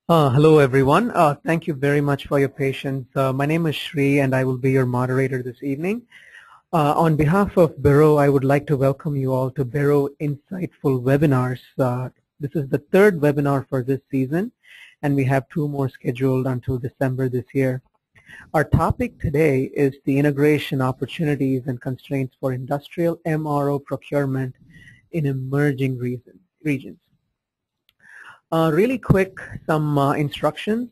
Hello, everyone. Thank you very much for your patience. My name is Shri, and I will be your moderator this evening. On behalf of Beroe, I would like to welcome you all to Beroe Insightful Webinars. This is the third webinar for this season, and we have two more scheduled until December this year. Our topic today is the integration opportunities and constraints for industrial MRO procurement in emerging regions. Really quick, some instructions.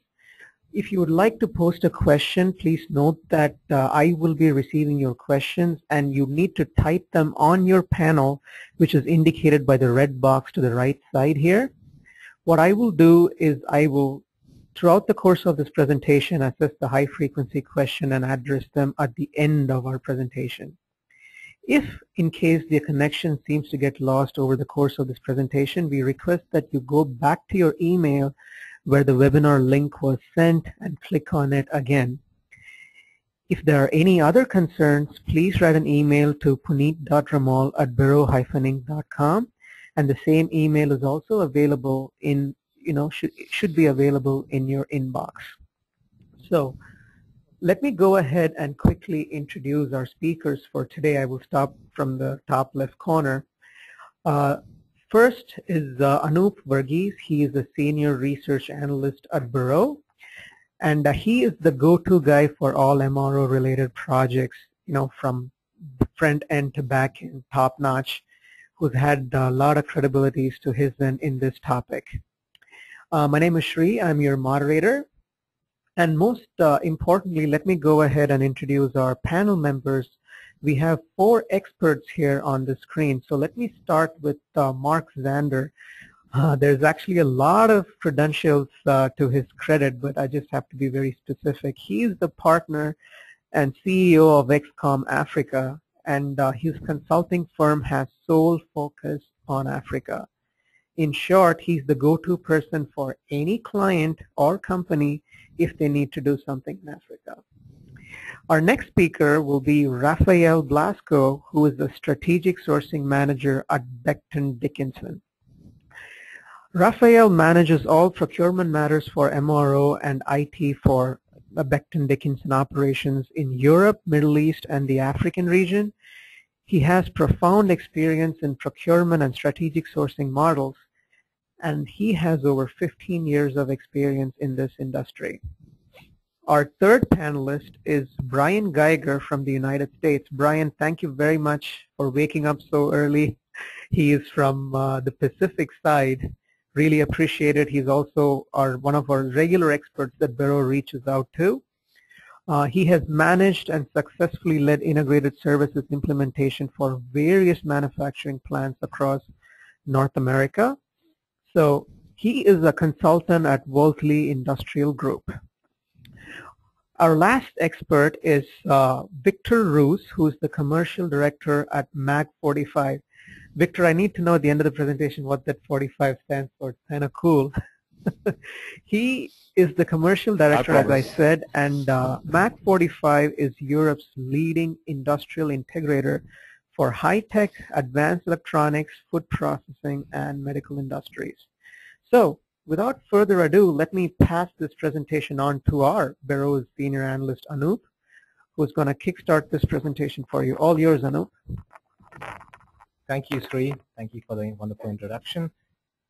If you would like to post a question, please note that I will be receiving your questions and you need to type them on your panel, which is indicated by the red box to the right side here. What I will do is I will, throughout the course of this presentation, assess the high frequency question and address them at the end of our presentation. If, in case the connection seems to get lost over the course of this presentation, we request that you go back to your email where the webinar link was sent and click on it again. If there are any other concerns, please write an email to puneet.ramal@beroe-inc.com, and the same email is also available in, should be available in your inbox. So, let me go ahead and quickly introduce our speakers for today. I will start from the top left corner. First is Anup Varghese. He is a senior research analyst at Beroe, and he is the go-to guy for all MRO related projects, from front end to back end, top notch, who's had a lot of credibilities to his end in this topic. My name is Shri. I'm your moderator. And most importantly, let me go ahead and introduce our panel members. We have 4 experts here on the screen. So let me start with Marc Zander. There's actually a lot of credentials to his credit, but I just have to be very specific. He's the partner and CEO of XCOM Africa, and his consulting firm has sole focus on Africa. In short, he's the go-to person for any client or company if they need to do something in Africa. Our next speaker will be Rafael Blasco, who is the Strategic Sourcing Manager at Becton Dickinson. Rafael manages all procurement matters for MRO and IT for the Becton Dickinson operations in Europe, Middle East, and the African region. He has profound experience in procurement and strategic sourcing models, and he has over 15 years of experience in this industry. Our third panelist is Brian Geiger from the United States. Brian, thank you very much for waking up so early. He is from the Pacific side. Really appreciate it. He's also one of our regular experts that Beroe reaches out to. He has managed and successfully led integrated services implementation for various manufacturing plants across North America. So he is a consultant at Wolseley Industrial Group. Our last expert is Victor Roos, who is the commercial director at MAG45. Victor, I need to know at the end of the presentation what that 45 stands for. It's kind of cool. He is the commercial director, as I said, and MAG45 is Europe's leading industrial integrator for high-tech, advanced electronics, food processing, and medical industries. So, without further ado, let me pass this presentation on to our Beroe's senior analyst, Anup, who's going to kickstart this presentation for you. All yours, Anup. Thank you, Sri. Thank you for the wonderful introduction.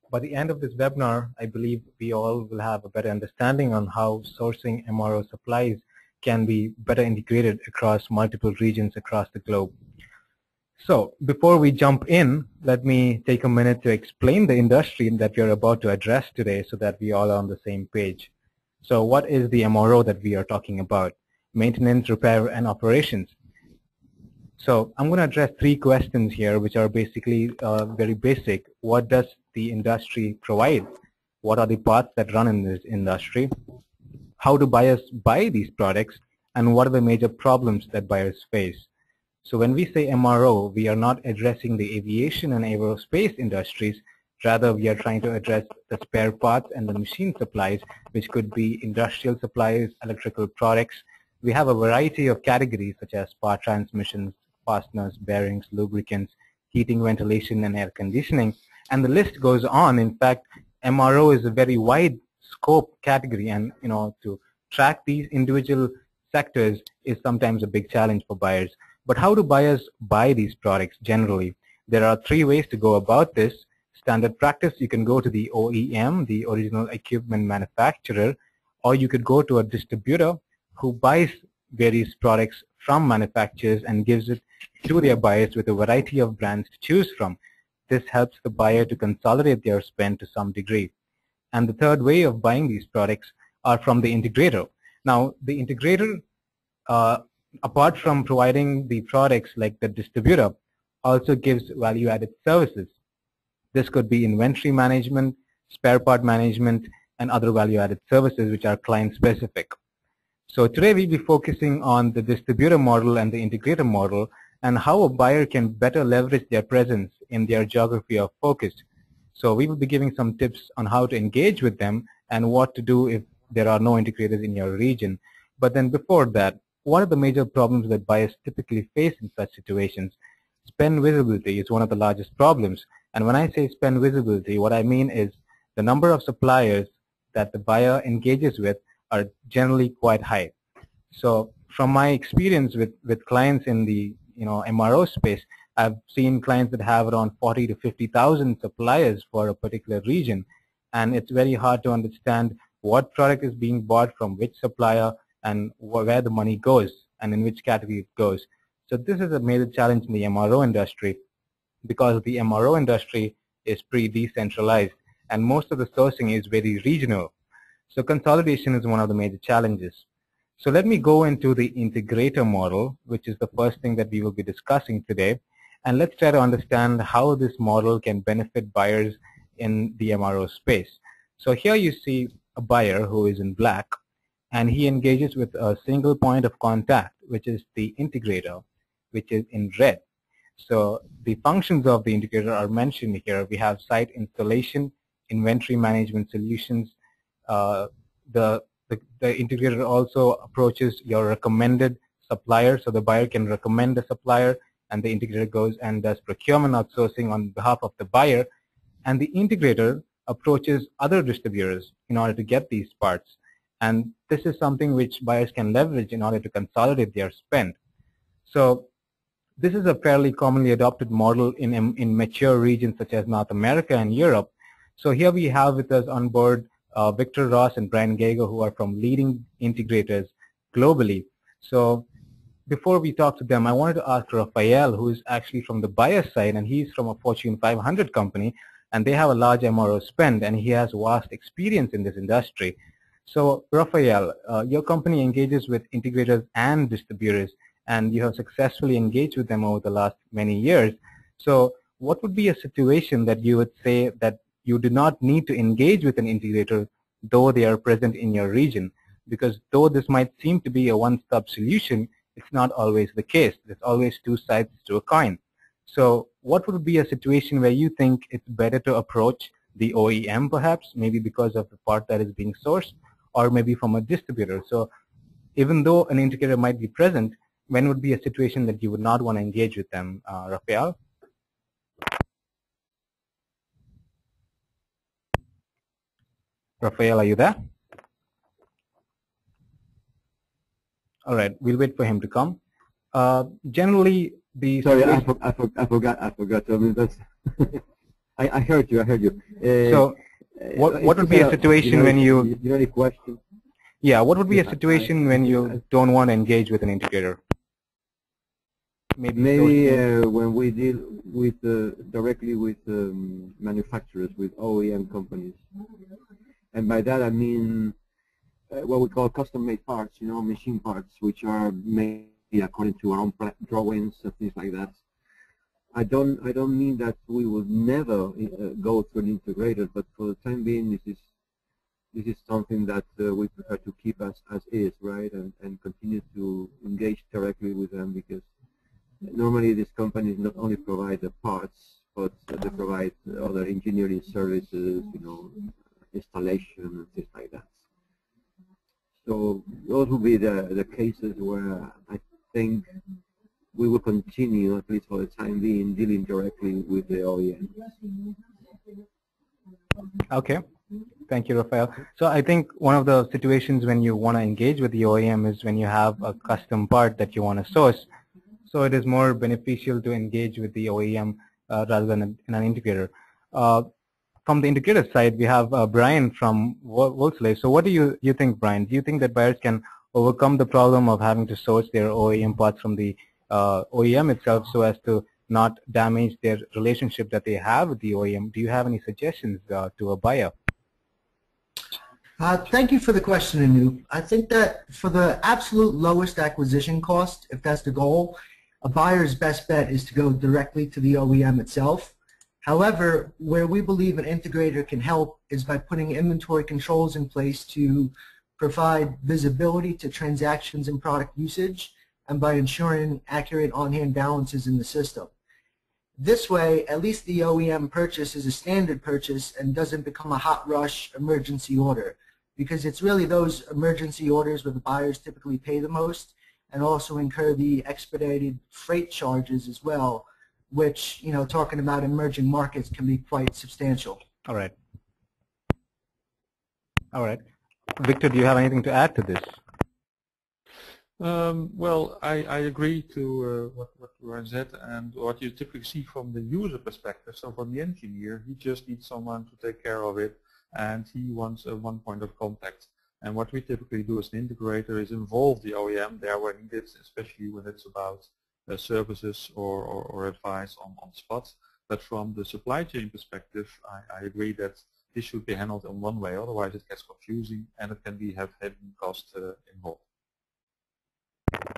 By the end of this webinar, I believe we all will have a better understanding on how sourcing MRO supplies can be better integrated across multiple regions across the globe. So before we jump in, let me take a minute to explain the industry that we are about to address today so that we all are on the same page. So what is the MRO that we are talking about? Maintenance, repair, and operations. So I'm going to address 3 questions here, which are basically very basic. What does the industry provide? What are the parts that run in this industry? How do buyers buy these products? And what are the major problems that buyers face? So when we say MRO, we are not addressing the aviation and aerospace industries. Rather, we are trying to address the spare parts and the machine supplies, which could be industrial supplies, electrical products. We have a variety of categories such as power transmissions, fasteners, bearings, lubricants, heating, ventilation, and air conditioning. And the list goes on. In fact, MRO is a very wide scope category, and to track these individual sectors is sometimes a big challenge for buyers. But how do buyers buy these products generally? There are three ways to go about this. Standard practice, you can go to the OEM, the original equipment manufacturer, or you could go to a distributor who buys various products from manufacturers and gives it to their buyers with a variety of brands to choose from. This helps the buyer to consolidate their spend to some degree. And the third way of buying these products are from the integrator. Now, the integrator, apart from providing the products like the distributor, also gives value-added services. This could be inventory management, spare part management, and other value-added services which are client-specific. So today we'll be focusing on the distributor model and the integrator model and how a buyer can better leverage their presence in their geography of focus. So we will be giving some tips on how to engage with them and what to do if there are no integrators in your region. But then before that, what are the major problems that buyers typically face in such situations? Spend visibility is one of the largest problems. And when I say spend visibility, what I mean is the number of suppliers that the buyer engages with are generally quite high. So from my experience with clients in the MRO space, I've seen clients that have around 40 to 50,000 suppliers for a particular region, and it's very hard to understand what product is being bought from which supplier and where the money goes and in which category it goes. So this is a major challenge in the MRO industry because the MRO industry is pretty decentralized and most of the sourcing is very regional. So consolidation is one of the major challenges. So let me go into the integrator model, which is the first thing that we will be discussing today. And let's try to understand how this model can benefit buyers in the MRO space. So here you see a buyer who is in black, and he engages with a single point of contact, which is the integrator, which is in red. So the functions of the integrator are mentioned here. We have site installation, inventory management solutions. The integrator also approaches your recommended supplier, so the buyer can recommend a supplier, and the integrator goes and does procurement outsourcing on behalf of the buyer, and the integrator approaches other distributors in order to get these parts. And this is something which buyers can leverage in order to consolidate their spend. So this is a fairly commonly adopted model in mature regions such as North America and Europe. So here we have with us on board Victor Ross and Brian Geiger, who are from leading integrators globally. So before we talk to them, I wanted to ask Rafael, who is actually from the buyer side, and he's from a Fortune 500 company, and they have a large MRO spend, and he has vast experience in this industry. So Rafael, your company engages with integrators and distributors, and you have successfully engaged with them over the last many years. So what would be a situation that you would say that you do not need to engage with an integrator though they are present in your region? Because though this might seem to be a one-stop solution, it's not always the case. There's always two sides to a coin. So what would be a situation where you think it's better to approach the OEM perhaps, maybe because of the part that is being sourced, or maybe from a distributor? So even though an integrator might be present, when would be a situation that you would not want to engage with them, Rafael? Rafael, are you there? All right, we'll wait for him to come. Generally, the sorry, I forgot. I mean, that's I heard you. So, what would be a situation when you? You know the question. Yeah, what would be a situation when you don't want to engage with an integrator? Maybe when we deal with directly with manufacturers, with OEM companies, and by that I mean what we call custom-made parts, machine parts, which are made according to our own drawings and things like that. I don't mean that we will never go through an integrator, but for the time being, this is something that we prefer to keep as is, right, and continue to engage directly with them, because normally these companies not only provide the parts, but they provide other engineering services, installation and things like that. So those will be the cases where I think we will continue, at least for the time being, dealing directly with the OEM. Okay. Thank you, Rafael. So I think one of the situations when you want to engage with the OEM is when you have a custom part that you want to source. So it is more beneficial to engage with the OEM rather than an integrator. From the integrator side, we have Brian from Wolseley. So what do you think, Brian? Do you think that buyers can overcome the problem of having to source their OEM parts from the OEM itself so as to not damage their relationship that they have with the OEM? Do you have any suggestions to a buyer? Thank you for the question, Anup. I think that for the absolute lowest acquisition cost, if that's the goal, a buyer's best bet is to go directly to the OEM itself. However, where we believe an integrator can help is by putting inventory controls in place to provide visibility to transactions and product usage, and by ensuring accurate on-hand balances in the system. This way, at least the OEM purchase is a standard purchase and doesn't become a hot rush emergency order, because it's really those emergency orders where the buyers typically pay the most and also incur the expedited freight charges as well, which, you know, talking about emerging markets, can be quite substantial. All right. All right. Victor, do you have anything to add to this? Well, I agree to what Ryan said, and what you typically see from the user perspective. So from the engineer, he just needs someone to take care of it, and he wants a one point of contact. And what we typically do as an integrator is involve the OEM there when needed, especially when it's about services or advice on spot. But from the supply chain perspective, I agree that this should be handled in one way, otherwise it gets confusing and it can have hidden costs involved.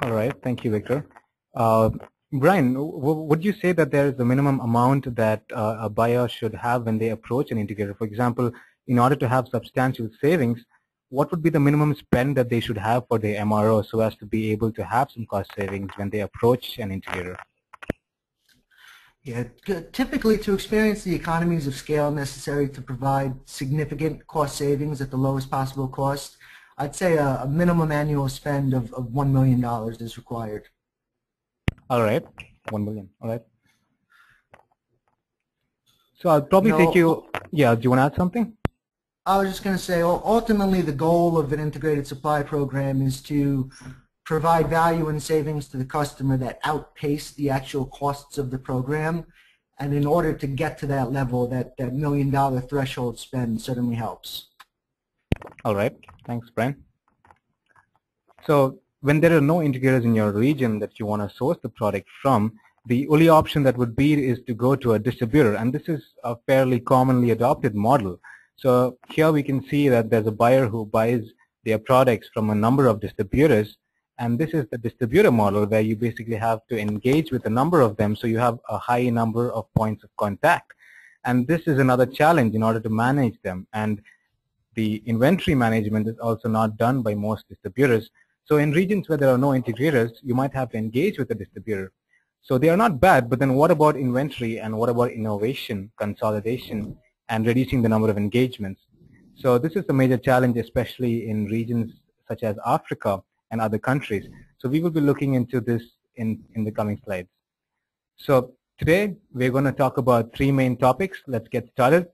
All right, thank you, Victor. Brian, would you say that there is a minimum amount that a buyer should have when they approach an integrator? For example, in order to have substantial savings, what would be the minimum spend that they should have for their MRO so as to be able to have some cost savings when they approach an integrator? Yeah, typically to experience the economies of scale necessary to provide significant cost savings at the lowest possible cost, I'd say a minimum annual spend of $1 million is required. All right, 1 million. All right. So I'll probably take you. Yeah, do you want to add something? I was just going to say, ultimately, the goal of an integrated supply program is to provide value and savings to the customer that outpace the actual costs of the program. And in order to get to that level, that $1 million threshold spend certainly helps. All right. Thanks, Brian. So when there are no integrators in your region that you want to source the product from, the only option that would be is to go to a distributor. And this is a fairly commonly adopted model. So here we can see that there's a buyer who buys their products from a number of distributors. And this is the distributor model where you basically have to engage with a number of them so you have a high number of points of contact. And this is another challenge in order to manage them. And the inventory management is also not done by most distributors. So in regions where there are no integrators, you might have to engage with a distributor. So they are not bad, but then what about inventory and what about innovation, consolidation, and reducing the number of engagements? So this is a major challenge, especially in regions such as Africa and other countries. So we will be looking into this in the coming slides. So today we're going to talk about three main topics. Let's get started.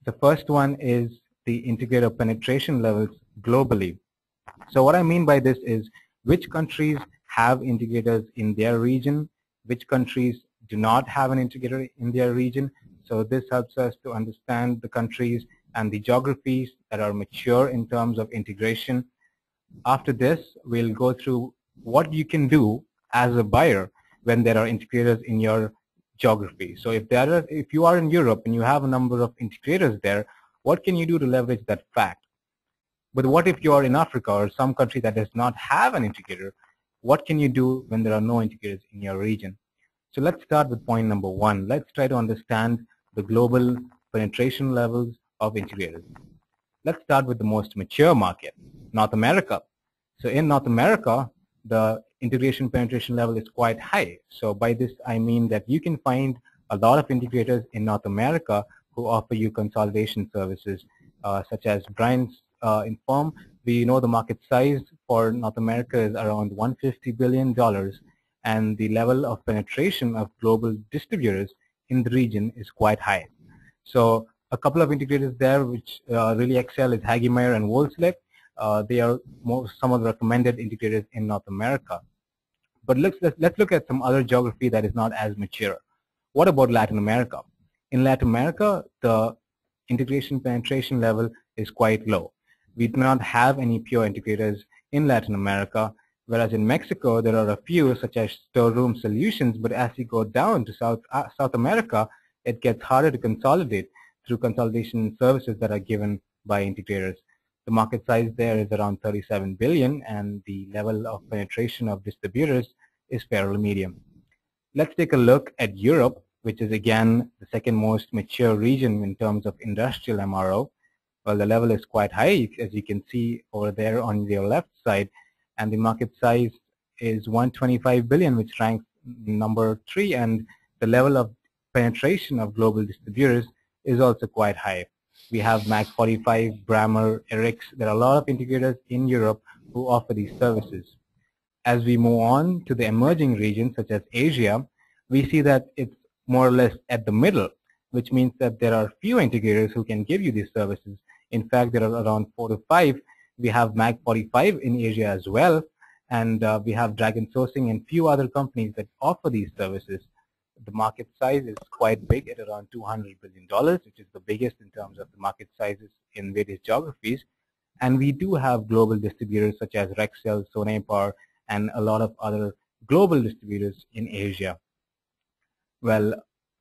The first one is the integrator penetration levels globally. So what I mean by this is which countries have integrators in their region, which countries do not have an integrator in their region. So this helps us to understand the countries and the geographies that are mature in terms of integration. After this, we'll go through what you can do as a buyer when there are integrators in your geography. So if you are in Europe and you have a number of integrators there, what can you do to leverage that fact? But what if you are in Africa or some country that does not have an integrator? What can you do when there are no integrators in your region? So let's start with point number one. Let's try to understand the global penetration levels of integrators. Let's start with the most mature market, North America. So in North America, the integration penetration level is quite high. So by this, I mean that you can find a lot of integrators in North America who offer you consolidation services, such as Brian's informed. We know the market size for North America is around $150 billion, and the level of penetration of global distributors in the region is quite high. So A couple of integrators there which really excel is Hagemeyer and Wolseley. They are some of the recommended integrators in North America. But let's look at some other geography that is not as mature. What about Latin America? In Latin America, the integration penetration level is quite low. We do not have any pure integrators in Latin America, whereas in Mexico there are a few such as storeroom solutions, but as you go down to South America, it gets harder to consolidate through consolidation services that are given by integrators. The market size there is around 37 billion and the level of penetration of distributors is fairly medium. Let's take a look at Europe, which is again the second most mature region in terms of industrial MRO. Well, the level is quite high, as you can see over there on your left side, and the market size is 125 billion, which ranks number 3, and the level of penetration of global distributors is also quite high. We have MAG45, Brammer, Erix. There are a lot of integrators in Europe who offer these services. As we move on to the emerging regions such as Asia, we see that it's more or less at the middle, which means that there are few integrators who can give you these services. In fact, there are around 4 to 5. We have MAG45 in Asia as well, and we have Dragon Sourcing and few other companies that offer these services. The market size is quite big at around $200 billion, which is the biggest in terms of the market sizes in various geographies. And we do have global distributors such as Rexel, Sonepar, and a lot of other global distributors in Asia. Well,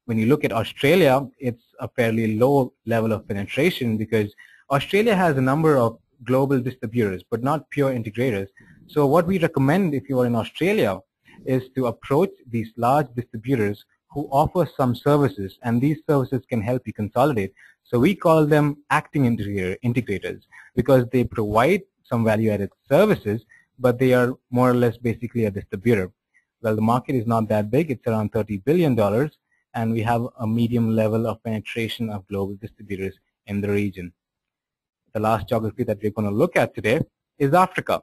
when you look at Australia, it's a fairly low level of penetration because Australia has a number of global distributors, but not pure integrators. So what we recommend if you are in Australia is to approach these large distributors who offer some services, and these services can help you consolidate. So we call them acting integrators because they provide some value-added services, but they are more or less basically a distributor. Well, the market is not that big. It's around $30 billion, and we have a medium level of penetration of global distributors in the region. The last geography that we're going to look at today is Africa.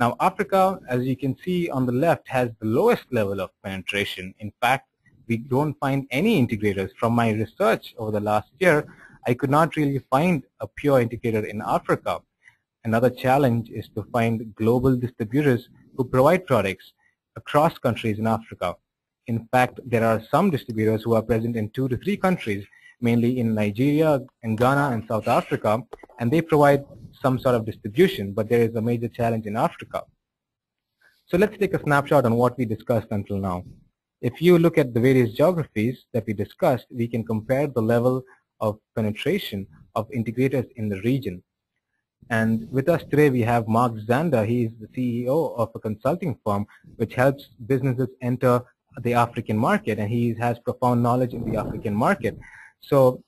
Now, Africa, as you can see on the left, has the lowest level of penetration. In fact, we don't find any integrators. From my research over the last year, I could not really find a pure integrator in Africa. Another challenge is to find global distributors who provide products across countries in Africa. In fact, there are some distributors who are present in 2 to 3 countries, mainly in Nigeria, and Ghana, and South Africa, and they provide some sort of distribution, but there is a major challenge in Africa. So let's take a snapshot on what we discussed until now. If you look at the various geographies that we discussed, we can compare the level of penetration of integrators in the region. And with us today we have Marc Zander. He is the CEO of a consulting firm which helps businesses enter the African market, and he has profound knowledge in the African market. So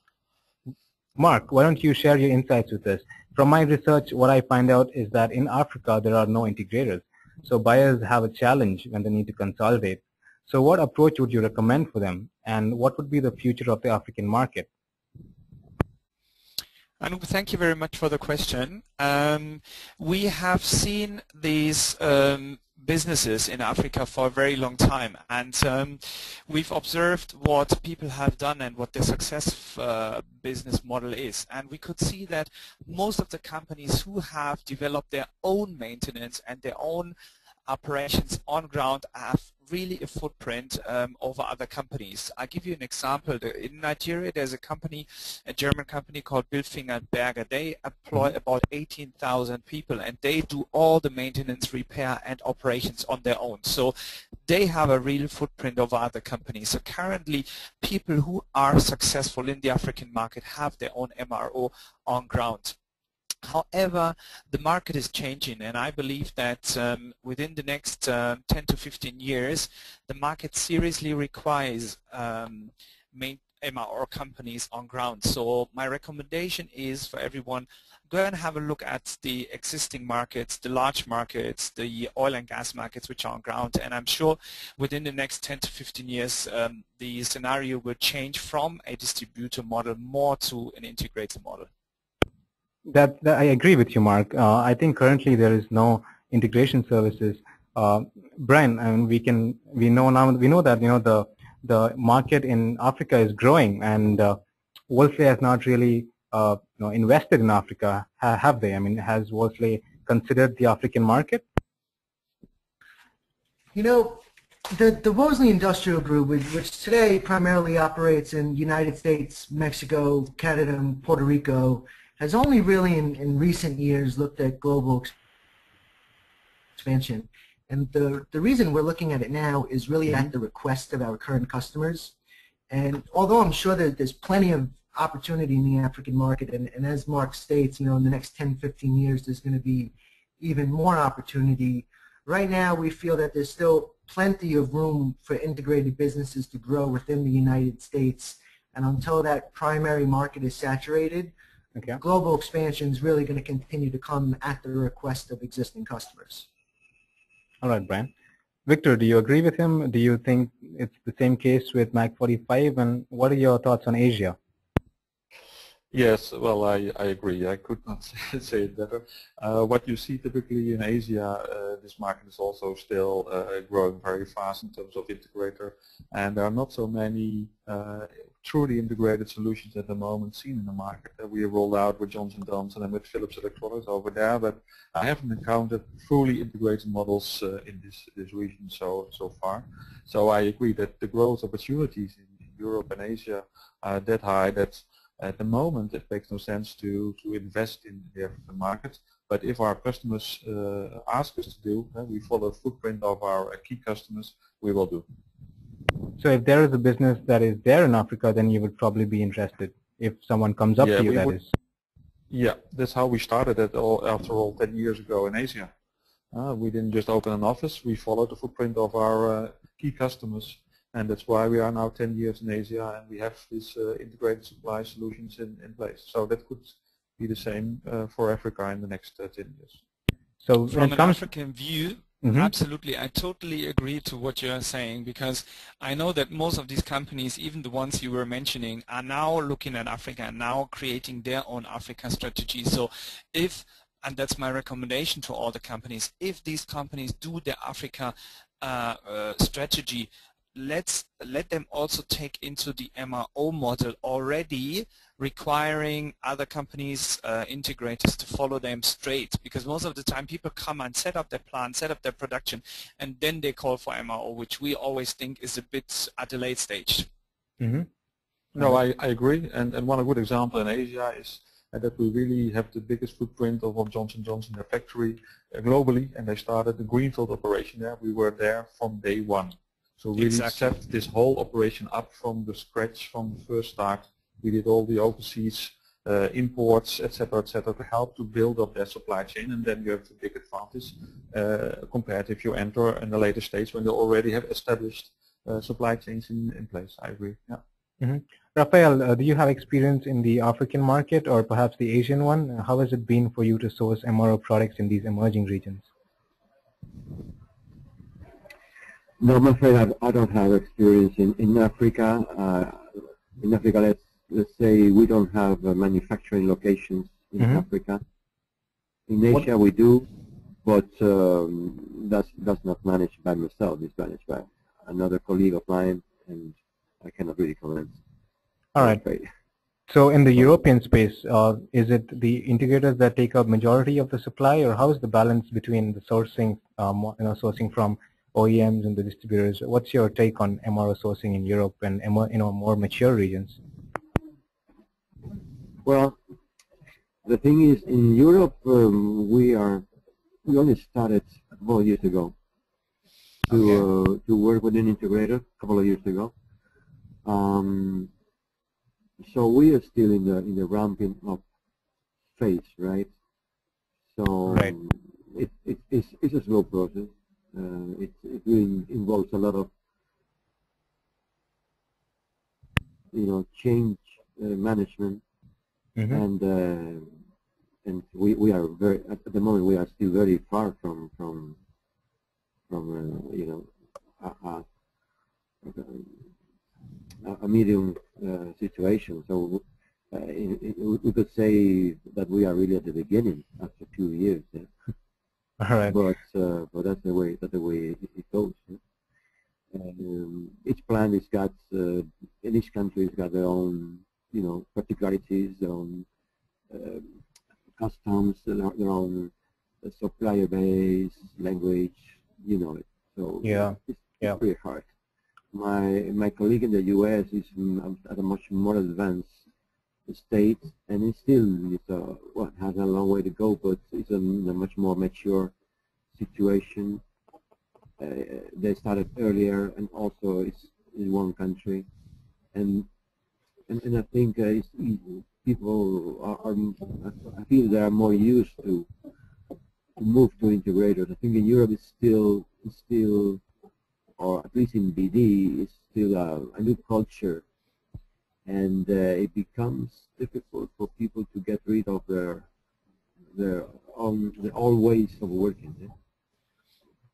Marc, why don't you share your insights with us? From my research, what I find out is that in Africa there are no integrators. So buyers have a challenge when they need to consolidate. So what approach would you recommend for them, and what would be the future of the African market? Anup, thank you very much for the question. We have seen these businesses in Africa for a very long time, and we've observed what people have done and what their success business model is, and we could see that most of the companies who have developed their own maintenance and their own operations on ground have really a footprint over other companies. I'll give you an example. In Nigeria, there's a company, a German company called Bilfinger Berger. They employ about 18,000 people, and they do all the maintenance, repair, and operations on their own. So they have a real footprint over other companies. So currently, people who are successful in the African market have their own MRO on ground. However, the market is changing, and I believe that within the next 10 to 15 years, the market seriously requires MRO companies on ground. So my recommendation is for everyone, go and have a look at the existing markets, the large markets, the oil and gas markets which are on ground, and I'm sure within the next 10 to 15 years the scenario will change from a distributor model more to an integrator model. That I agree with you, Marc. I think currently there is no integration services. Brian, and we know that the market in Africa is growing, and Wolseley has not really invested in Africa, have they? I mean, has Wolseley considered the African market? You know, the Wolseley Industrial Group, which today primarily operates in United States, Mexico, Canada, and Puerto Rico, has only really in recent years looked at global expansion. And the reason we're looking at it now is really at the request of our current customers. And although I'm sure that there's plenty of opportunity in the African market, and as Mark states, you know, in the next 10, 15 years, there's going to be even more opportunity. Right now, we feel that there's still plenty of room for integrated businesses to grow within the United States. And until that primary market is saturated, global expansion is really going to continue to come at the request of existing customers. All right, Brian. Victor, do you agree with him? Do you think it's the same case with MAG45? And what are your thoughts on Asia? Yes, well, I agree. I could not say it better. What you see typically in Asia, this market is also still growing very fast in terms of integrator, and there are not so many truly integrated solutions at the moment seen in the market. We rolled out with Johnson & Johnson and with Philips Electronics over there, but I haven't encountered fully integrated models in this region so far. So I agree that the growth opportunities in Europe and Asia are that high that at the moment, it makes no sense to invest in the African market, but if our customers ask us to do, we follow the footprint of our key customers, we will do. So if there is a business that is there in Africa, then you would probably be interested if someone comes up to you, that is. Yeah, that's how we started it after all 10 years ago in Asia. We didn't just open an office, we followed the footprint of our key customers. And that's why we are now 10 years in Asia and we have these integrated supply solutions in place. So that could be the same for Africa in the next 10 years. So from an African view, absolutely, I totally agree to what you're saying, because I know that most of these companies, even the ones you were mentioning, are now looking at Africa and now creating their own Africa strategy. So if, and that's my recommendation to all the companies, if these companies do their Africa strategy, let them also take into the MRO model already, requiring other companies, integrators, to follow them straight, because most of the time people come and set up their plant, set up their production, and then they call for MRO, which we always think is a bit at a late stage. No, I agree, and one good example in Asia is that we really have the biggest footprint of Johnson & Johnson, their factory globally, and they started the greenfield operation there. We were there from day one. So really set this whole operation up from the scratch, from the first start. We did all the overseas imports, etc., to help to build up their supply chain, and then you have the big advantage compared if you enter in the later stage when they already have established supply chains in place. I agree. Yeah. Rafael, do you have experience in the African market or perhaps the Asian one? How has it been for you to source MRO products in these emerging regions? No, I'm afraid I don't have experience in Africa. In Africa, let's say we don't have manufacturing locations in Africa. In Asia, we do, but that's not managed by myself. It's managed by another colleague of mine, and I cannot really comment. All right. So in the European space, is it the integrators that take up majority of the supply, or how is the balance between the sourcing, sourcing from OEMs and the distributors? What's your take on MRO sourcing in Europe and more mature regions? Well, the thing is, in Europe, we only started 4 years ago to work with an integrator a couple of years ago. So we are still in the ramping up phase, right? So it's a slow process. It really involves a lot of change management, and we are at the moment we are still very far from a medium situation. So we could say that we are really at the beginning after 2 years. Yeah. All right. But that's the way it goes. Each plant is got, in each country has got their own particularities, their own customs, their own supplier base, language, so Yeah. it's pretty hard. My colleague in the U.S. is at a much more advanced state, and it's still has a long way to go, but it's in a much more mature situation. They started earlier, and also it's in one country, and I think people I feel they are more used to move to integrators. I think in Europe it's still, or at least in BD, it's still a new culture, and it becomes difficult for people to get rid of their old ways of working. Yeah?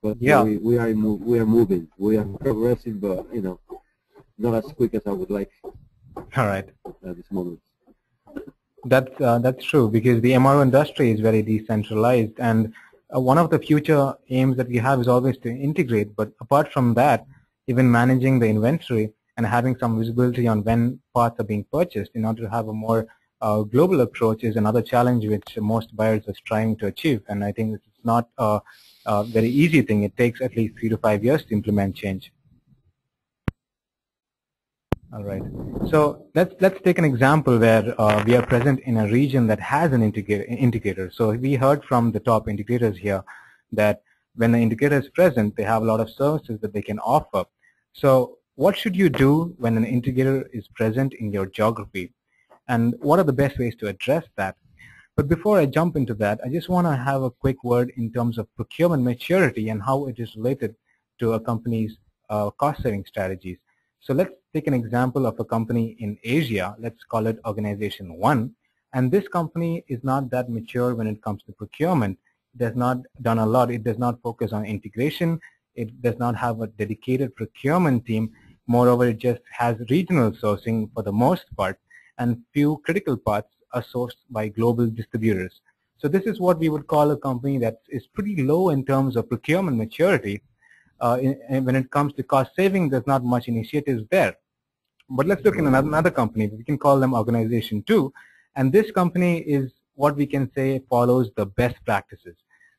But Yeah. we are moving. We are progressive, but not as quick as I would like. All right. At this moment. That's true, because the MRO industry is very decentralized, and one of the future aims that we have is always to integrate. But apart from that, even managing the inventory and having some visibility on when parts are being purchased in order to have a more global approach is another challenge which most buyers are trying to achieve. And I think it's not a very easy thing. It takes at least 3 to 5 years to implement change. All right. So let's take an example where we are present in a region that has an integrator. So we heard from the top integrators here that when the integrator is present, they have a lot of services that they can offer. So what should you do when an integrator is present in your geography? And what are the best ways to address that? But before I jump into that, I just want to have a quick word in terms of procurement maturity and how it is related to a company's cost-saving strategies. So let's take an example of a company in Asia. Let's call it Organization 1. And this company is not that mature when it comes to procurement. It has not done a lot. It does not focus on integration. It does not have a dedicated procurement team. Moreover, it just has regional sourcing for the most part, and few critical parts are sourced by global distributors. So this is what we would call a company that is pretty low in terms of procurement maturity. When it comes to cost saving, there's not much initiatives there. But let's look at another company. We can call them Organization 2. And this company is what we can say follows the best practices.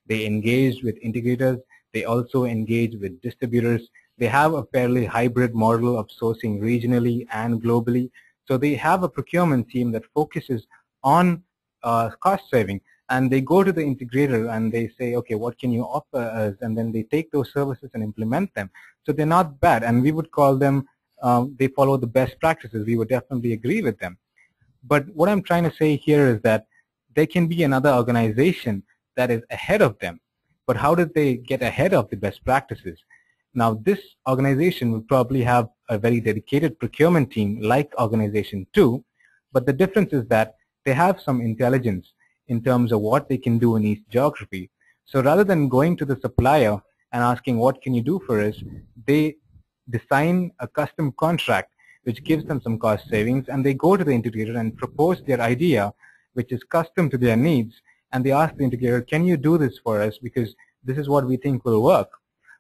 They engage with integrators. They also engage with distributors. They have a fairly hybrid model of sourcing regionally and globally. So they have a procurement team that focuses on cost saving. And they go to the integrator and they say, okay, what can you offer us? And then they take those services and implement them. So they're not bad. And we would call them, they follow the best practices. We would definitely agree with them. But what I'm trying to say here is that there can be another organization that is ahead of them. But how did they get ahead of the best practices? Now, this organization would probably have a very dedicated procurement team like Organization 2. But the difference is that they have some intelligence in terms of what they can do in each geography. So rather than going to the supplier and asking, what can you do for us, they design a custom contract which gives them some cost savings, and they go to the integrator and propose their idea, which is custom to their needs, and they ask the integrator, can you do this for us, because this is what we think will work.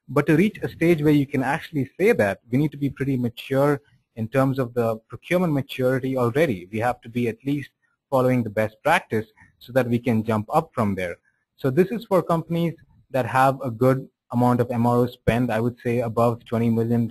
But to reach a stage where you can actually say that, we need to be pretty mature in terms of the procurement maturity already. We have to be at least following the best practice so that we can jump up from there. So this is for companies that have a good amount of MRO spend, I would say above $20 million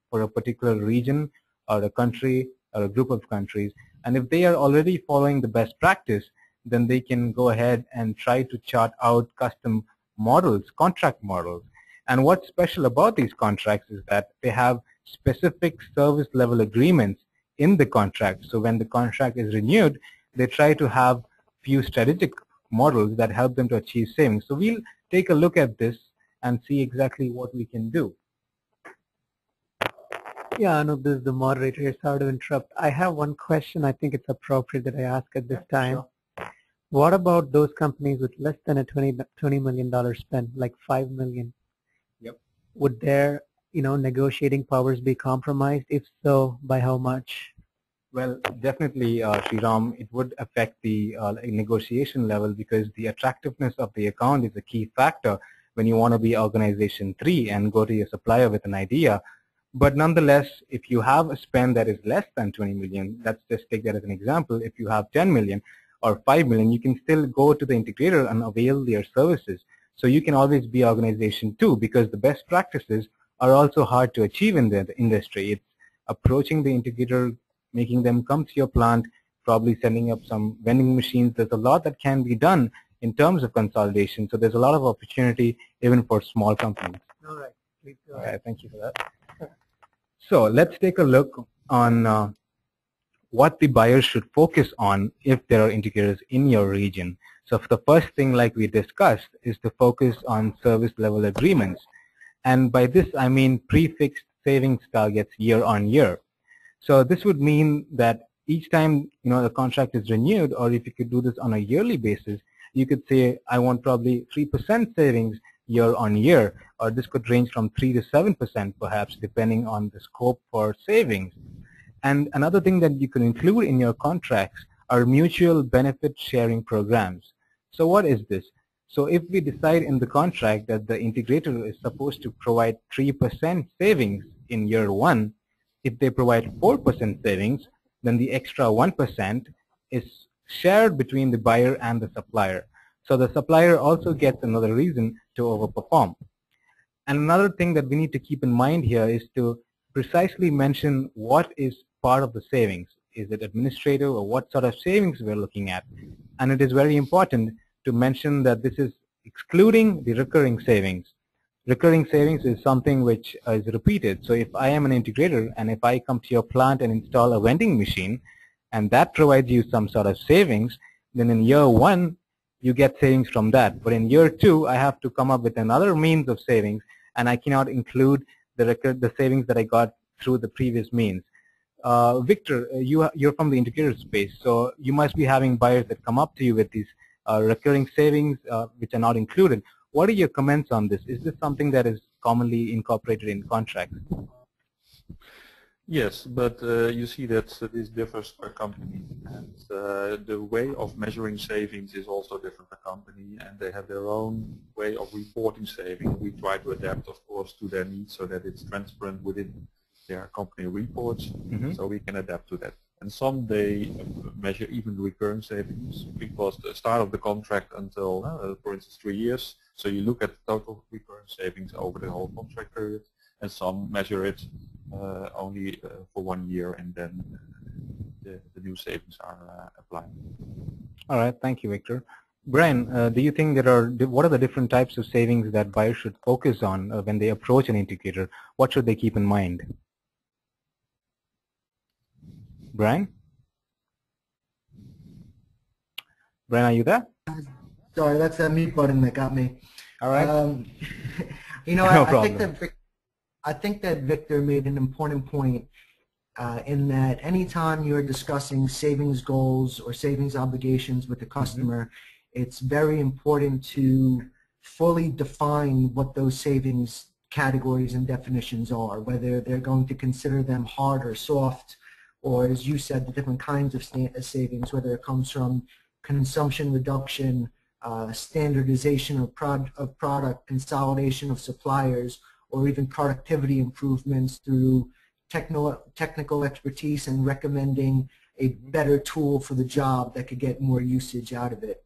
for a particular region or a country or a group of countries. And if they are already following the best practice, then they can go ahead and try to chart out custom models, contract models. And what's special about these contracts is that they have specific service level agreements in the contract. So when the contract is renewed, they try to have few strategic models that help them to achieve savings. So we'll take a look at this and see exactly what we can do. Yeah, Anup, this is the moderator here. Sorry to interrupt. I have one question I think it's appropriate that I ask at this time. Sure. What about those companies with less than a $20 million spend, like $5 million? Yep. Would their negotiating powers be compromised? If so, by how much? Well, definitely, Sriram, it would affect the negotiation level, because the attractiveness of the account is a key factor when you want to be Organization 3 and go to your supplier with an idea. But nonetheless, if you have a spend that is less than 20 million, let's just take that as an example. If you have 10 million or 5 million, you can still go to the integrator and avail their services. So you can always be organization 2, because the best practices are also hard to achieve in the industry. It's approaching the integrator, making them come to your plant, probably setting up some vending machines. There's a lot that can be done in terms of consolidation. So there's a lot of opportunity even for small companies. All right. Please go All ahead. right, thank you for that. So let's take a look on what the buyers should focus on if there are integrators in your region. So the first thing, like we discussed, is to focus on service level agreements. And by this, I mean prefixed savings targets year on year. So this would mean that each time the contract is renewed, or if you could do this on a yearly basis, you could say, I want probably 3% savings year on year, or this could range from 3 to 7% perhaps, depending on the scope for savings. And another thing that you can include in your contracts are mutual benefit sharing programs. So what is this? So if we decide in the contract that the integrator is supposed to provide 3% savings in year 1, if they provide 4% savings, then the extra 1% is shared between the buyer and the supplier. So the supplier also gets another reason to overperform. And another thing that we need to keep in mind here is to precisely mention what is part of the savings. Is it administrative, or what sort of savings we're looking at? And it is very important to mention that this is excluding the recurring savings. Recurring savings is something which is repeated. So if I am an integrator and if I come to your plant and install a vending machine and that provides you some sort of savings, then in year 1 you get savings from that. But in year 2 I have to come up with another means of savings, and I cannot include the savings that I got through the previous means. Victor, you're from the integrator space, so you must be having buyers that come up to you with these recurring savings which are not included. What are your comments on this? Is this something that is commonly incorporated in contracts? Yes, but you see that this differs per company, and the way of measuring savings is also different per company, and they have their own way of reporting savings. We try to adapt, of course, to their needs so that it's transparent within their company reports, so we can adapt to that. And some they measure even recurring savings, because the start of the contract until, for instance, 3 years. So you look at the total recurring savings over the whole contract period, and some measure it only for 1 year, and then the new savings are applied. All right, thank you, Victor. Brian, do you think what are the different types of savings that buyers should focus on when they approach an integrator? What should they keep in mind? Brian? Brian, are you there? Sorry, that's that mute button that got me. All right. No I think that Victor made an important point in that anytime you're discussing savings goals or savings obligations with the customer, it's very important to fully define what those savings categories and definitions are, whether they're going to consider them hard or soft, or as you said, the different kinds of savings, whether it comes from consumption reduction, standardization of product, consolidation of suppliers, or even productivity improvements through technical expertise and recommending a better tool for the job that could get more usage out of it.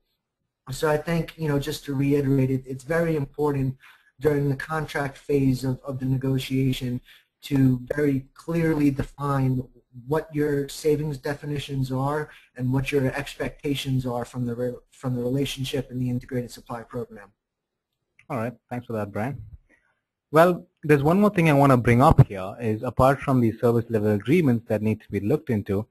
So I think, just to reiterate it, it's very important during the contract phase of the negotiation to very clearly define what your savings definitions are and what your expectations are from the relationship in the integrated supply program. All right, thanks for that, Brian. Well, there's one more thing I want to bring up here is, apart from the service level agreements that need to be looked into,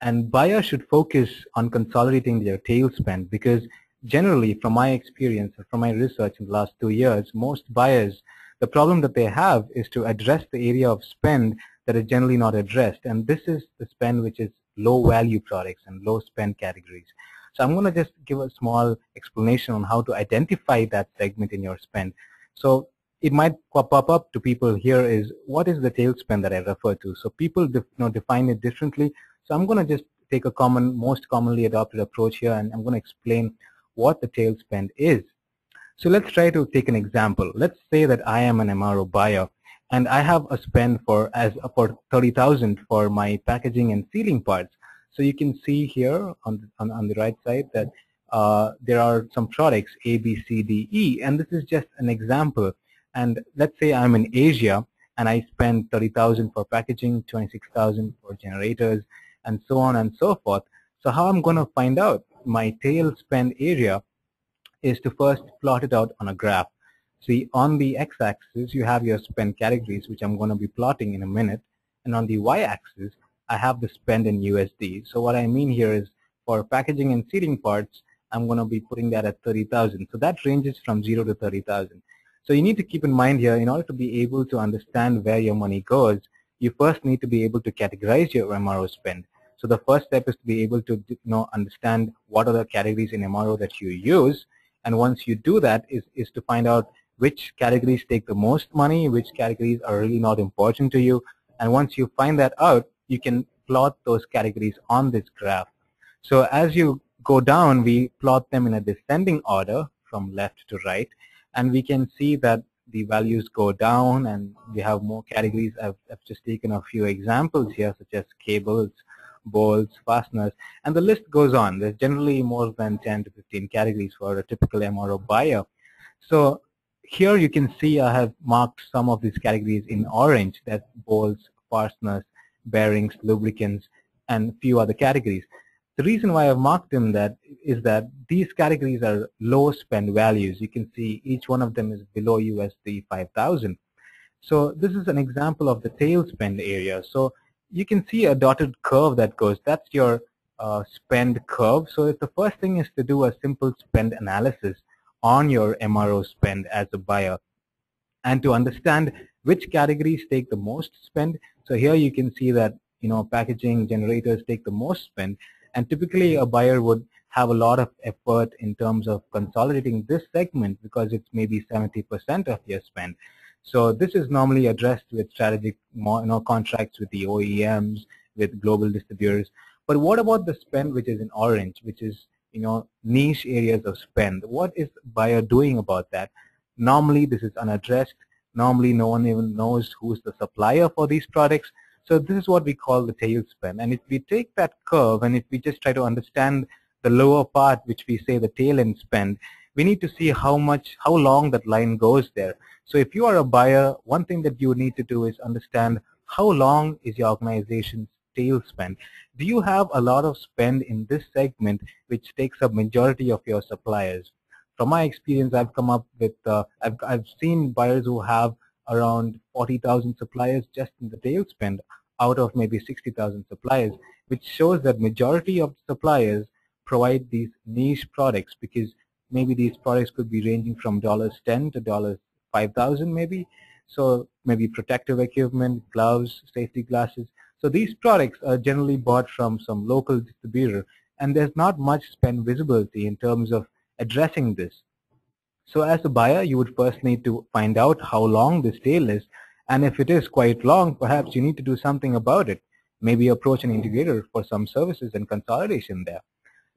and buyers should focus on consolidating their tail spend, because generally, from my experience, from my research in the last 2 years, most buyers, the problem that they have is to address the area of spend that is generally not addressed, and this is the spend which is low value products and low spend categories. So I'm going to just give a small explanation on how to identify that segment in your spend. So it might pop up to people here is, what is the tail spend that I refer to? So people define it differently. So I'm going to just take a most commonly adopted approach here, and I'm going to explain what the tail spend is. So let's try to take an example. Let's say that I am an MRO buyer, and I have a spend for 30,000 for my packaging and sealing parts. So you can see here on the right side that there are some products A, B, C, D, E, and this is just an example. And let's say I'm in Asia and I spend 30,000 for packaging, 26,000 for generators, and so on and so forth. So how I'm going to find out my tail spend area is to first plot it out on a graph. See, on the x-axis you have your spend categories, which I'm going to be plotting in a minute, and on the y-axis I have the spend in USD. So what I mean here is for packaging and sealing parts, I'm going to be putting that at 30,000. So that ranges from 0 to 30,000. So you need to keep in mind here, in order to be able to understand where your money goes, you first need to be able to categorize your MRO spend. So the first step is to be able to understand what are the categories in MRO that you use, and once you do that is to find out which categories take the most money, which categories are really not important to you, and once you find that out, you can plot those categories on this graph. So as you go down, we plot them in a descending order from left to right, and we can see that the values go down and we have more categories. I've just taken a few examples here, such as cables, bolts, fasteners, and the list goes on. There's generally more than 10 to 15 categories for a typical MRO buyer. So here you can see I have marked some of these categories in orange. That's bolts, fasteners, bearings, lubricants, and a few other categories. The reason why I've marked them is that these categories are low spend values. You can see each one of them is below USD 5,000. So this is an example of the tail spend area. So you can see a dotted curve that goes, that's your spend curve. So the first thing is to do a simple spend analysis on your MRO spend as a buyer, and to understand which categories take the most spend. So here you can see that packaging, generators take the most spend, and typically a buyer would have a lot of effort in terms of consolidating this segment because it's maybe 70% of your spend. So this is normally addressed with strategic contracts with the OEMs, with global distributors. But what about the spend which is in orange, which is niche areas of spend? What is the buyer doing about that? Normally this is unaddressed. Normally no one even knows who's the supplier for these products. So this is what we call the tail spend. And if we take that curve and if we just try to understand the lower part, which we say the tail end spend, we need to see how long that line goes there. So if you are a buyer, one thing that you need to do is understand how long is your organization's tail spend. Do you have a lot of spend in this segment which takes up majority of your suppliers? From my experience, I've come up with, I've seen buyers who have around 40,000 suppliers just in the tail spend out of maybe 60,000 suppliers, which shows that majority of suppliers provide these niche products, because maybe these products could be ranging from $10 to $5,000 maybe. So maybe protective equipment, gloves, safety glasses. So these products are generally bought from some local distributor, and there's not much spend visibility in terms of addressing this. So as a buyer, you would first need to find out how long this tail is, and if it is quite long, perhaps you need to do something about it. Maybe approach an integrator for some services and consolidation there.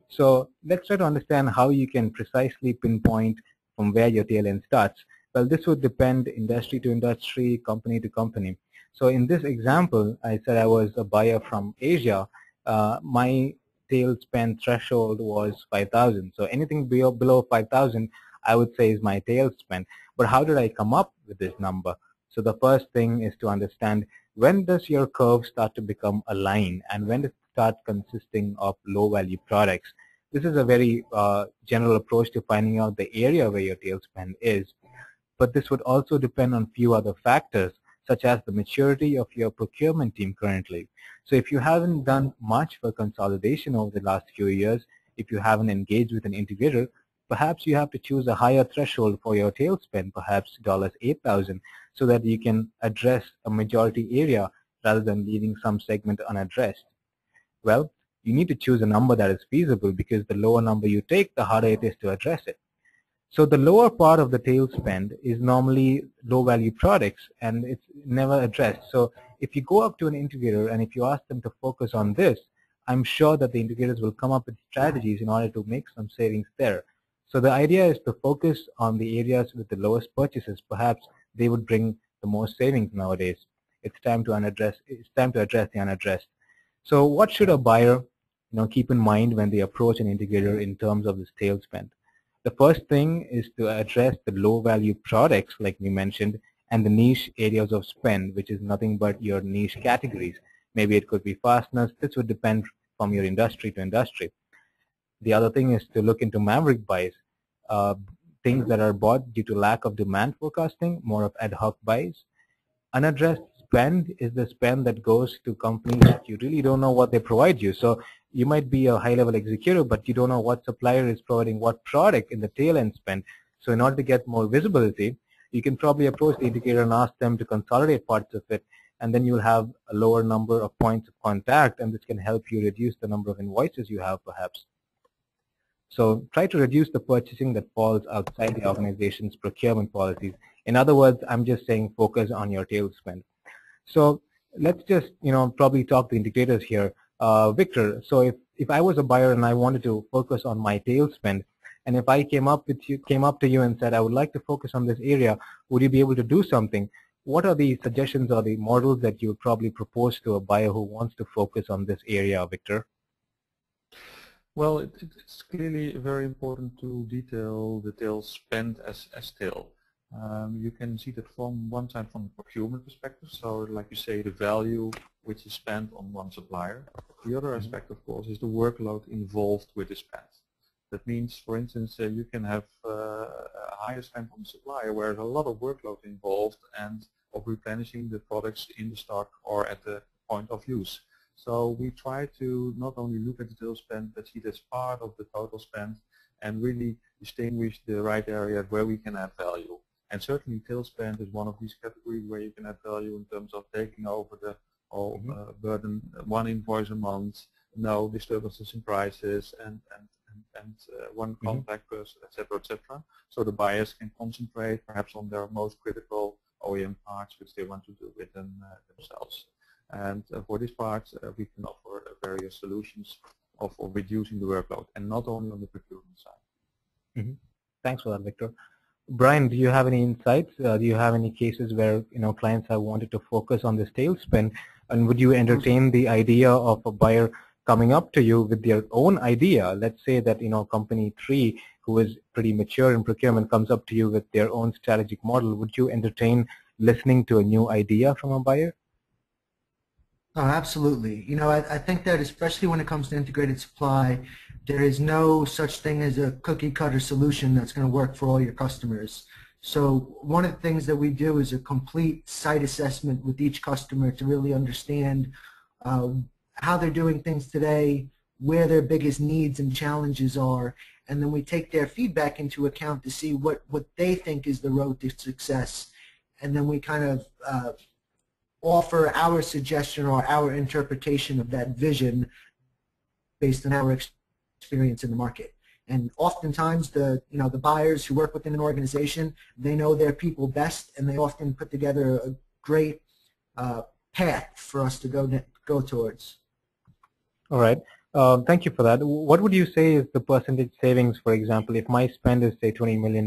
So let's try to understand how you can precisely pinpoint from where your tail end starts. Well, this would depend industry to industry, company to company. So in this example, I said I was a buyer from Asia. My tail spend threshold was 5,000. So anything below 5,000, I would say is my tail spend. But how did I come up with this number? So the first thing is to understand, when does your curve start to become a line, and when does it start consisting of low value products? This is a very general approach to finding out the area where your tail spend is. But this would also depend on few other factors, such as the maturity of your procurement team currently. So if you haven't done much for consolidation over the last few years, if you haven't engaged with an integrator, perhaps you have to choose a higher threshold for your tail spend, perhaps $8,000, so that you can address a majority area rather than leaving some segment unaddressed. Well, you need to choose a number that is feasible, because the lower number you take, the harder it is to address it. So the lower part of the tail spend is normally low value products, and it's never addressed. So if you go up to an integrator and if you ask them to focus on this, I'm sure that the integrators will come up with strategies in order to make some savings there. So the idea is to focus on the areas with the lowest purchases. Perhaps they would bring the most savings nowadays. It's time to address the unaddressed. So what should a buyer keep in mind when they approach an integrator in terms of this tail spend? The first thing is to address the low value products like we mentioned and the niche areas of spend, which is nothing but your niche categories. Maybe it could be fasteners. This would depend from your industry to industry. The other thing is to look into maverick buys, things that are bought due to lack of demand forecasting, more of ad hoc buys. Unaddressed spend is the spend that goes to companies that you really don't know what they provide you. So you might be a high-level executive, but you don't know what supplier is providing what product in the tail end spend. So in order to get more visibility, you can probably approach the integrator and ask them to consolidate parts of it, and then you'll have a lower number of points of contact, and this can help you reduce the number of invoices you have perhaps. So try to reduce the purchasing that falls outside the organization's procurement policies. In other words, I'm just saying focus on your tail spend. So let's just, probably talk to integrators here. Victor, so if I was a buyer and I wanted to focus on my tail spend, and if I came up to you and said, I would like to focus on this area, would you be able to do something? What are the suggestions or the models that you would probably propose to a buyer who wants to focus on this area, Victor? Well, it's clearly very important to detail the tail spend as tail. You can see that from one side from the procurement perspective, so like you say, the value which is spent on one supplier. The other aspect, of course, is the workload involved with the spend. That means, for instance, you can have a higher spend on the supplier where there's a lot of workload involved and of replenishing the products in the stock or at the point of use. So we try to not only look at the tail spend, but see it as part of the total spend and really distinguish the right areas where we can add value. And certainly tail spend is one of these categories where you can add value in terms of taking over the whole burden, one invoice a month, no disturbances in prices, and one contact person, etc., etc. So the buyers can concentrate perhaps on their most critical OEM parts which they want to do within themselves. And for this part, we can offer various solutions of reducing the workload, and not only on the procurement side. Thanks for that, Victor. Brian, do you have any insights? Do you have any cases where clients have wanted to focus on this tail spend, and would you entertain the idea of a buyer coming up to you with their own idea? Let's say that company 3, who is pretty mature in procurement, comes up to you with their own strategic model. Would you entertain listening to a new idea from a buyer? Oh, absolutely. I think that especially when it comes to integrated supply, there is no such thing as a cookie cutter solution that's going to work for all your customers. So one of the things that we do is a complete site assessment with each customer to really understand how they're doing things today, where their biggest needs and challenges are, and then we take their feedback into account to see what they think is the road to success, and then we kind of offer our suggestion or our interpretation of that vision based on our experience in the market. And oftentimes the buyers who work within an organization, they know their people best, and they often put together a great path for us to go towards. All right. Thank you for that. What would you say is the percentage savings, for example, if my spend is say $20 million,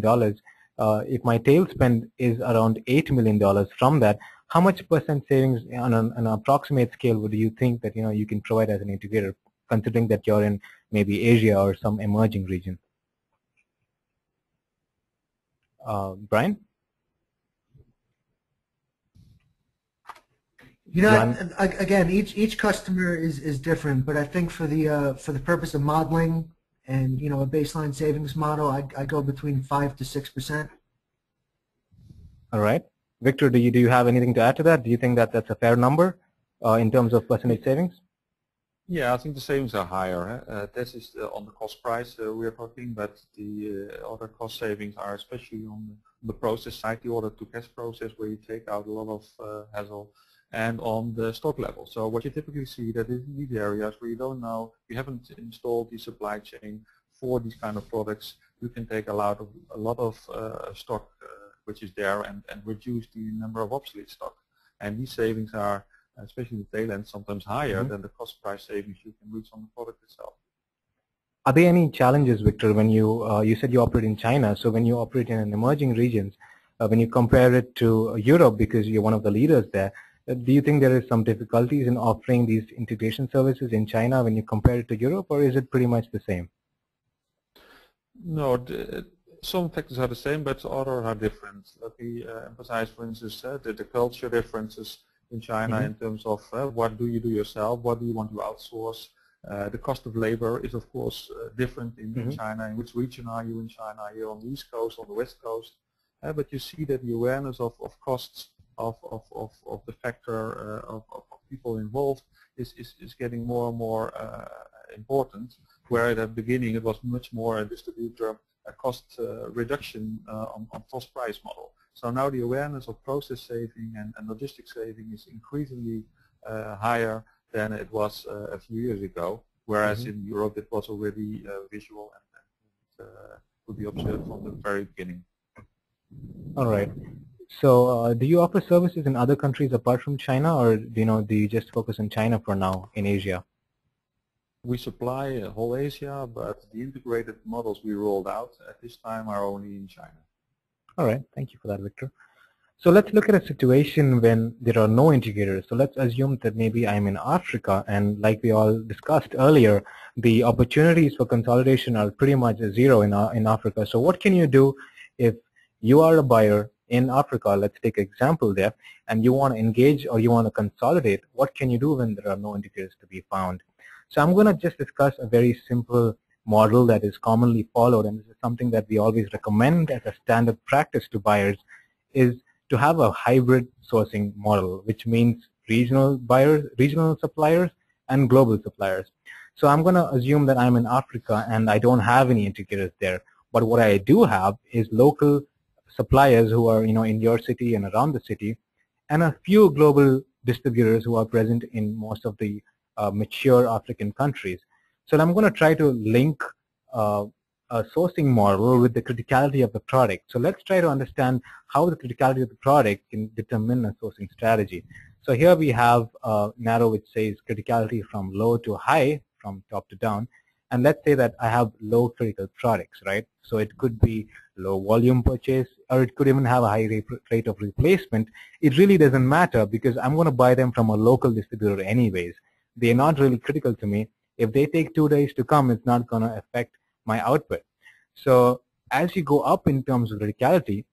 if my tail spend is around $8 million from that, how much percent savings on an approximate scale would you think that you can provide as an integrator, considering that you're in maybe Asia or some emerging region? Brian? Again, each customer is different, but I think for the purpose of modeling and a baseline savings model, I go between 5 to 6%. All right. Victor, do you have anything to add to that? Do you think that that's a fair number in terms of percentage savings? Yeah, I think the savings are higher. This is on the cost price we are talking, but the other cost savings are especially on the process side, the order to cash process, where you take out a lot of hassle, and on the stock level. So what you typically see that in these areas where you don't know, you haven't installed the supply chain for these kind of products, you can take a lot of stock which is there and reduce the number of obsolete stock. And these savings are, especially in the tail end, sometimes higher than the cost price savings you can reach on the product itself. Are there any challenges, Victor, when you said you operate in China, so when you operate in emerging regions, when you compare it to Europe, because you're one of the leaders there, do you think there is some difficulties in offering these integration services in China when you compare it to Europe, or is it pretty much the same? No, some factors are the same, but others are different. Let me emphasize, for instance, the culture differences in China in terms of what do you do yourself, what do you want to outsource. The cost of labor is, of course, different in China. In which region are you in China? Are you on the East Coast, on the West Coast? But you see that the awareness of costs of the factor of people involved is getting more and more important, where at the beginning it was much more a distributor cost reduction on cost price model. So now the awareness of process saving and logistics saving is increasingly higher than it was a few years ago, whereas in Europe it was already visual and could be observed from the very beginning. All right. So do you offer services in other countries apart from China, or do you just focus on China for now in Asia? We supply whole Asia, but the integrated models we rolled out at this time are only in China. All right. Thank you for that, Victor. So let's look at a situation when there are no integrators. So let's assume that maybe I'm in Africa, and like we all discussed earlier, the opportunities for consolidation are pretty much zero in Africa. So what can you do if you are a buyer in Africa? Let's take an example there, and you want to engage or you want to consolidate. What can you do when there are no integrators to be found? So I'm going to just discuss a very simple model that is commonly followed, and this is something that we always recommend as a standard practice to buyers, is to have a hybrid sourcing model, which means regional buyers, regional suppliers, and global suppliers. So I'm going to assume that I'm in Africa and I don't have any integrators there, but what I do have is local suppliers who are in your city and around the city, and a few global distributors who are present in most of the mature African countries. So I'm going to try to link a sourcing model with the criticality of the product. So let's try to understand how the criticality of the product can determine a sourcing strategy. So here we have an arrow which says criticality from low to high, from top to down. And let's say that I have low critical products, right? So it could be low volume purchase, or it could even have a high rate of replacement. It really doesn't matter because I'm going to buy them from a local distributor anyways. They're not really critical to me. If they take 2 days to come, it's not going to affect my output. So as you go up in terms of criticality,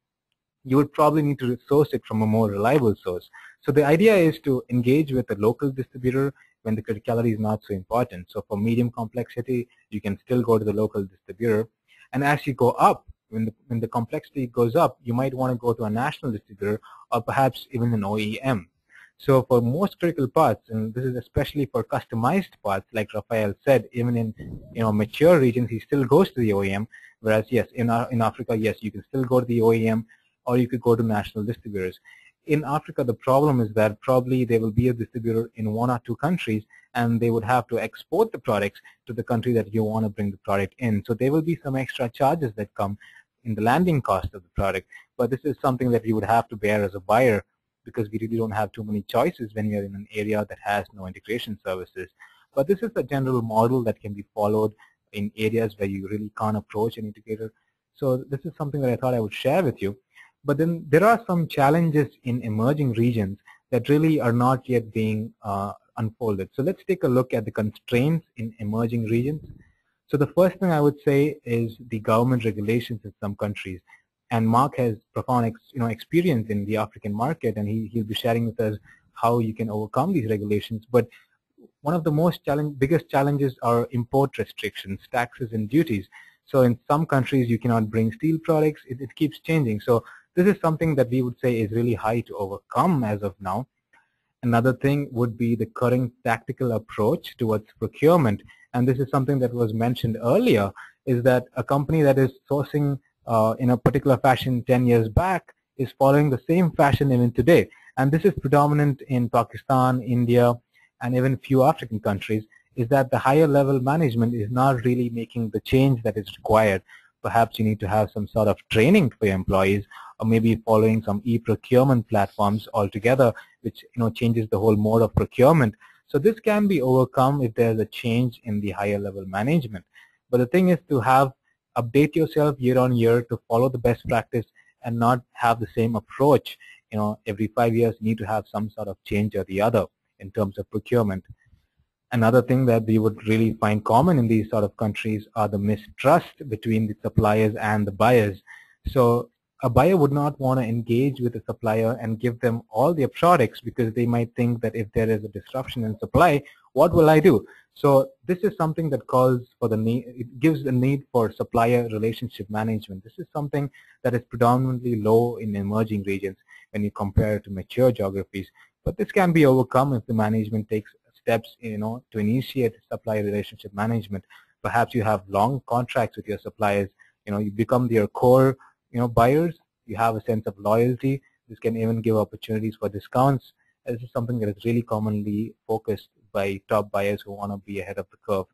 you would probably need to source it from a more reliable source. So the idea is to engage with a local distributor when the criticality is not so important. So for medium complexity, you can still go to the local distributor. And as you go up, when the complexity goes up, you might want to go to a national distributor or perhaps even an OEM. So for most critical parts, and this is especially for customized parts, like Rafael said, even in mature regions, he still goes to the OEM. Whereas yes, in Africa, yes, you can still go to the OEM, or you could go to national distributors. In Africa, the problem is that probably there will be a distributor in 1 or 2 countries, and they would have to export the products to the country that you want to bring the product in. So there will be some extra charges that come in the landing cost of the product. But this is something that you would have to bear as a buyer, because we really don't have too many choices when we are in an area that has no integration services. But this is a general model that can be followed in areas where you really can't approach an integrator. So this is something that I thought I would share with you. But then there are some challenges in emerging regions that really are not yet being unfolded. So let's take a look at the constraints in emerging regions. So the first thing I would say is the government regulations in some countries. And Marc has profound experience in the African market, and he'll be sharing with us how you can overcome these regulations. But one of the biggest challenges are import restrictions, taxes and duties. So in some countries you cannot bring steel products. It keeps changing. So this is something that we would say is really high to overcome as of now. Another thing would be the current tactical approach towards procurement. And this is something that was mentioned earlier, is that a company that is sourcing in a particular fashion 10 years back is following the same fashion even today. And this is predominant in Pakistan, India, and even few African countries, is that the higher level management is not really making the change that is required. Perhaps you need to have some sort of training for your employees, or maybe following some e-procurement platforms altogether, which changes the whole mode of procurement. So this can be overcome if there's a change in the higher level management. But the thing is to update yourself year on year to follow the best practice and not have the same approach. Every 5 years you need to have some sort of change or the other in terms of procurement. Another thing that we would really find common in these sort of countries are the mistrust between the suppliers and the buyers. So a buyer would not want to engage with a supplier and give them all their products because they might think that if there is a disruption in supply, what will I do? So this is something that calls for the need, it gives the need for supplier relationship management. This is something that is predominantly low in emerging regions when you compare it to mature geographies. But this can be overcome if the management takes steps, to initiate supplier relationship management. Perhaps you have long contracts with your suppliers. You become their core, buyers. You have a sense of loyalty. This can even give opportunities for discounts. This is something that is really commonly focused by top buyers who want to be ahead of the curve.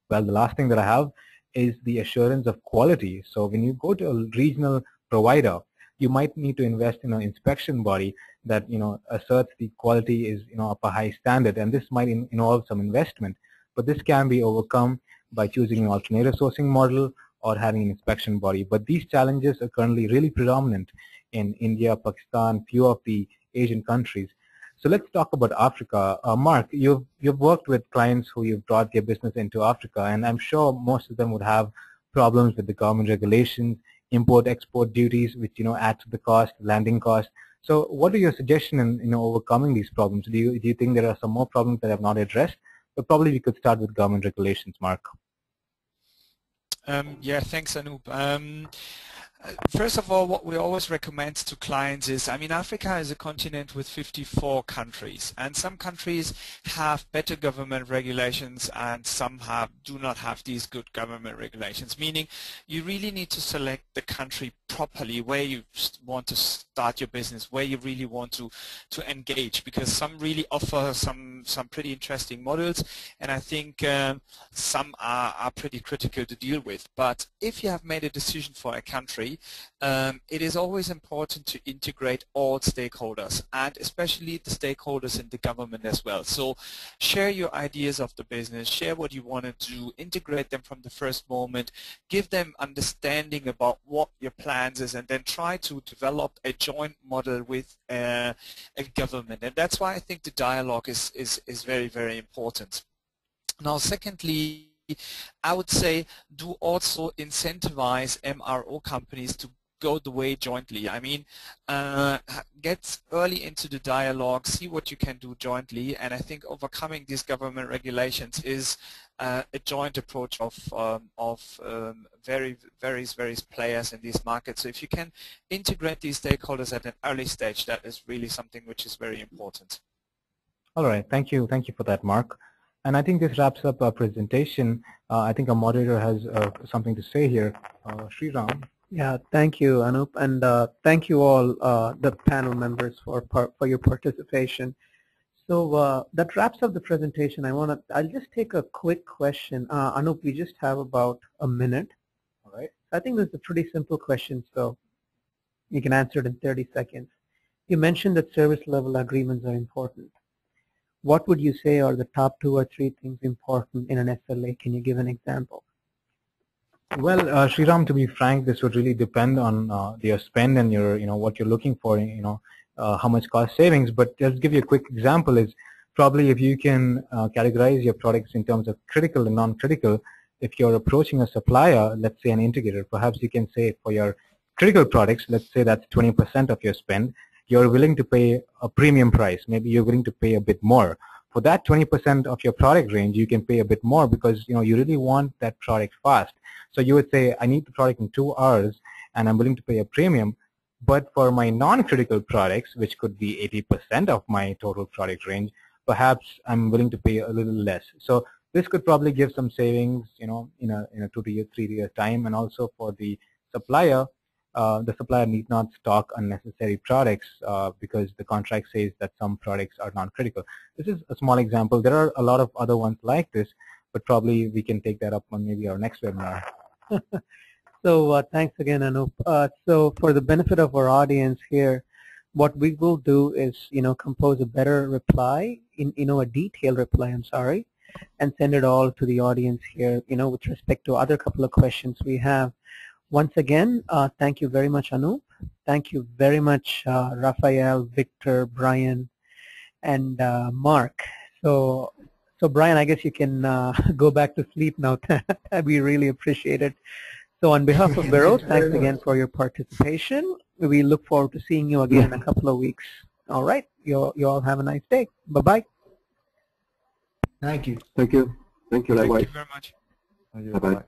Well, the last thing that I have is the assurance of quality. So when you go to a regional provider, you might need to invest in an inspection body that asserts the quality is up a high standard, and this might involve some investment, but this can be overcome by choosing an alternative sourcing model or having an inspection body. But these challenges are currently really predominant in India, Pakistan, few of the Asian countries. So let's talk about Africa. Marc, you've worked with clients who you've brought their business into Africa, and I'm sure most of them would have problems with the government regulations, import-export duties, which add to the cost, landing cost. So what are your suggestions in overcoming these problems? Do you think there are some more problems that have not addressed? But probably we could start with government regulations, Marc. Yeah, thanks, Anup. First of all, what we always recommend to clients is, Africa is a continent with 54 countries, and some countries have better government regulations and some do not have these good government regulations, meaning you really need to select the country properly where you want to start your business, where you really want to engage, because some really offer some pretty interesting models, and I think some are pretty critical to deal with. But if you have made a decision for a country, it is always important to integrate all stakeholders, and especially the stakeholders in the government as well. So share your ideas of the business, share what you want to do, integrate them from the first moment, give them understanding about what your plans is, and then try to develop a joint model with a government. And that's why I think the dialogue is very, very important. Now, secondly, I would say do also incentivize MRO companies to go the way jointly. Get early into the dialogue, see what you can do jointly, and I think overcoming these government regulations is a joint approach of various players in these markets. So if you can integrate these stakeholders at an early stage, that is really something which is very important. All right, thank you for that, Marc. And I think this wraps up our presentation. I think our moderator has something to say here. Sriram. Yeah, thank you, Anup, and thank you all, the panel members, for your participation. So that wraps up the presentation. I'll just take a quick question. Anup, we just have about a minute. All right. I think this is a pretty simple question, so you can answer it in 30 seconds. You mentioned that service level agreements are important. What would you say are the top 2 or 3 things important in an SLA? Can you give an example? Well, Sriram, to be frank, this would really depend on your spend and your, what you're looking for, how much cost savings. But just give you a quick example is probably if you can categorize your products in terms of critical and non-critical. If you're approaching a supplier, let's say an integrator, perhaps you can say for your critical products, let's say that's 20% of your spend. You're willing to pay a premium price. Maybe you're willing to pay a bit more. For that 20% of your product range, you can pay a bit more because you really want that product fast. So you would say, I need the product in 2 hours, and I'm willing to pay a premium. But for my non-critical products, which could be 80% of my total product range, perhaps I'm willing to pay a little less. So this could probably give some savings, in a 2 to 3 year time, and also for the supplier need not stock unnecessary products because the contract says that some products are non-critical. This is a small example. There are a lot of other ones like this, but probably we can take that up on maybe our next webinar. So thanks again, Anup. So for the benefit of our audience here, what we will do is, compose a better reply, a detailed reply, I'm sorry, and send it all to the audience here, with respect to other couple of questions we have. Once again, thank you very much, Anup. Thank you very much, Rafael, Victor, Brian, and Mark. So Brian, I guess you can go back to sleep now. We really appreciate it. So on behalf of Beroe, thanks again for your participation. We look forward to seeing you again in a couple of weeks. All right. You all have a nice day. Bye-bye. Thank you. Thank you. Thank you, likewise. Thank you very much. Thank you. Bye-bye. Bye-bye.